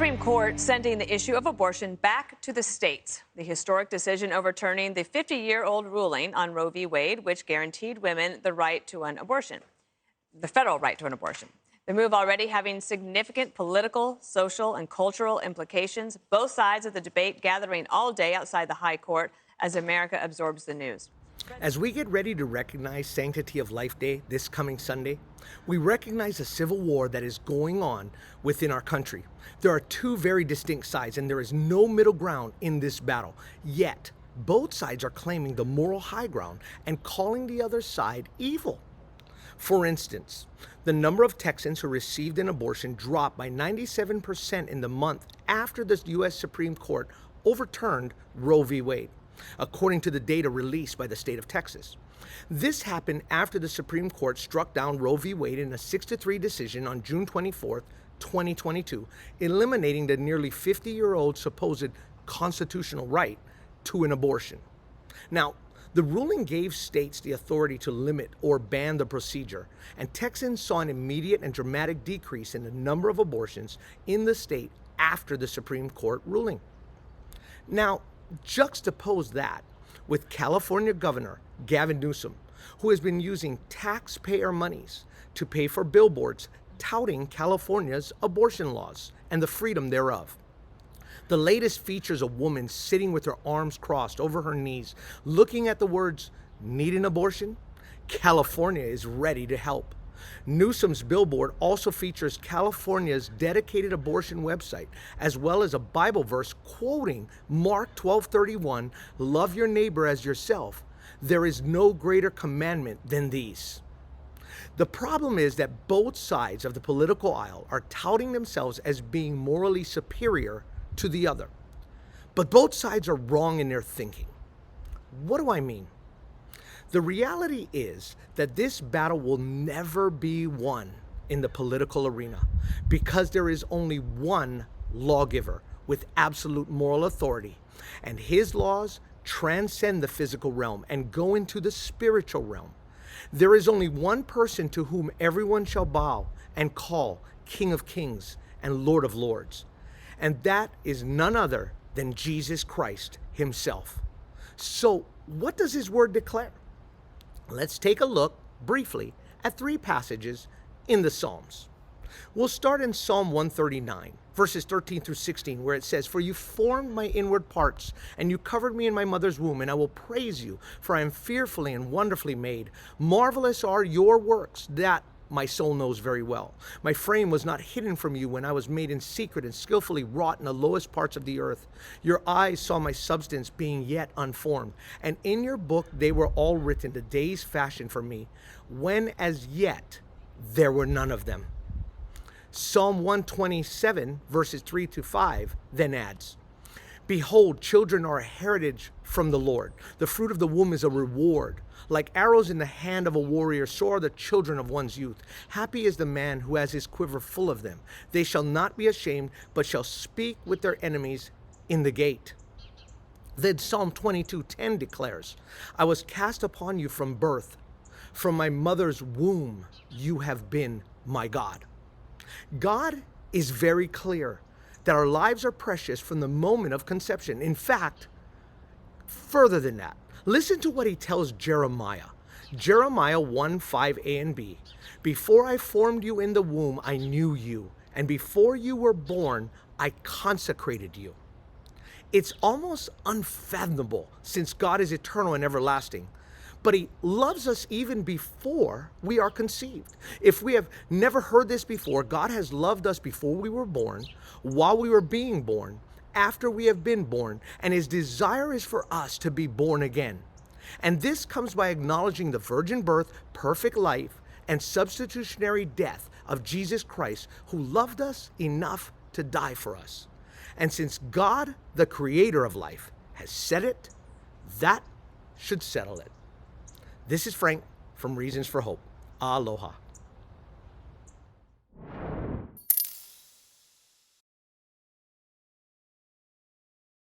Supreme Court sending the issue of abortion back to the states. The historic decision overturning the 50-year-old ruling on Roe V Wade, which guaranteed women the right to an abortion, the federal right to an abortion. The move already having significant political, social, and cultural implications. Both sides of the debate gathering all day outside the High Court as America absorbs the news. As we get ready to recognize Sanctity of Life Day this coming Sunday, we recognize a civil war that is going on within our country. There are two very distinct sides, and there is no middle ground in this battle. Yet, both sides are claiming the moral high ground and calling the other side evil. For instance, the number of Texans who received an abortion dropped by 97% in the month after the U.S. Supreme Court overturned Roe v. Wade, according to the data released by the state of Texas. This happened after the Supreme Court struck down Roe v. Wade in a 6-3 decision on June 24, 2022, eliminating the nearly 50-year-old supposed constitutional right to an abortion. Now, the ruling gave states the authority to limit or ban the procedure, and Texans saw an immediate and dramatic decrease in the number of abortions in the state after the Supreme Court ruling. Now, juxtapose that with California Governor Gavin Newsom, who has been using taxpayer monies to pay for billboards touting California's abortion laws and the freedom thereof. The latest features a woman sitting with her arms crossed over her knees, looking at the words, "Need an abortion?" California is ready to help. Newsom's billboard also features California's dedicated abortion website, as well as a Bible verse quoting Mark 12:31, "Love your neighbor as yourself. There is no greater commandment than these." The problem is that both sides of the political aisle are touting themselves as being morally superior to the other. But both sides are wrong in their thinking. What do I mean? The reality is that this battle will never be won in the political arena because there is only one lawgiver with absolute moral authority, and his laws transcend the physical realm and go into the spiritual realm. There is only one person to whom everyone shall bow and call King of Kings and Lord of Lords, and that is none other than Jesus Christ himself. So, what does his word declare? Let's take a look briefly at 3 passages in the Psalms. We'll start in Psalm 139, verses 13 through 16, where it says, "For you formed my inward parts, and you covered me in my mother's womb, and I will praise you, for I am fearfully and wonderfully made. Marvelous are your works, that my soul knows very well. My frame was not hidden from you when I was made in secret and skillfully wrought in the lowest parts of the earth. Your eyes saw my substance being yet unformed, and in your book they were all written, the days fashioned for me, when as yet there were none of them." Psalm 127, verses 3 to 5, then adds, "Behold, children are a heritage from the Lord. The fruit of the womb is a reward. Like arrows in the hand of a warrior, so are the children of one's youth. Happy is the man who has his quiver full of them. They shall not be ashamed, but shall speak with their enemies in the gate." Then Psalm 22:10 declares, "I was cast upon you from birth. From my mother's womb you have been my God." God is very clear that our lives are precious from the moment of conception. In fact, further than that, listen to what he tells Jeremiah. Jeremiah 1:5a and b. "Before I formed you in the womb, I knew you, and before you were born, I consecrated you." It's almost unfathomable, since God is eternal and everlasting, but he loves us even before we are conceived. If we have never heard this before, God has loved us before we were born, while we were being born, after we have been born, and his desire is for us to be born again. And this comes by acknowledging the virgin birth, perfect life, and substitutionary death of Jesus Christ, who loved us enough to die for us. And since God, the creator of life, has said it, that should settle it. This is Frank from Reasons for Hope. Aloha.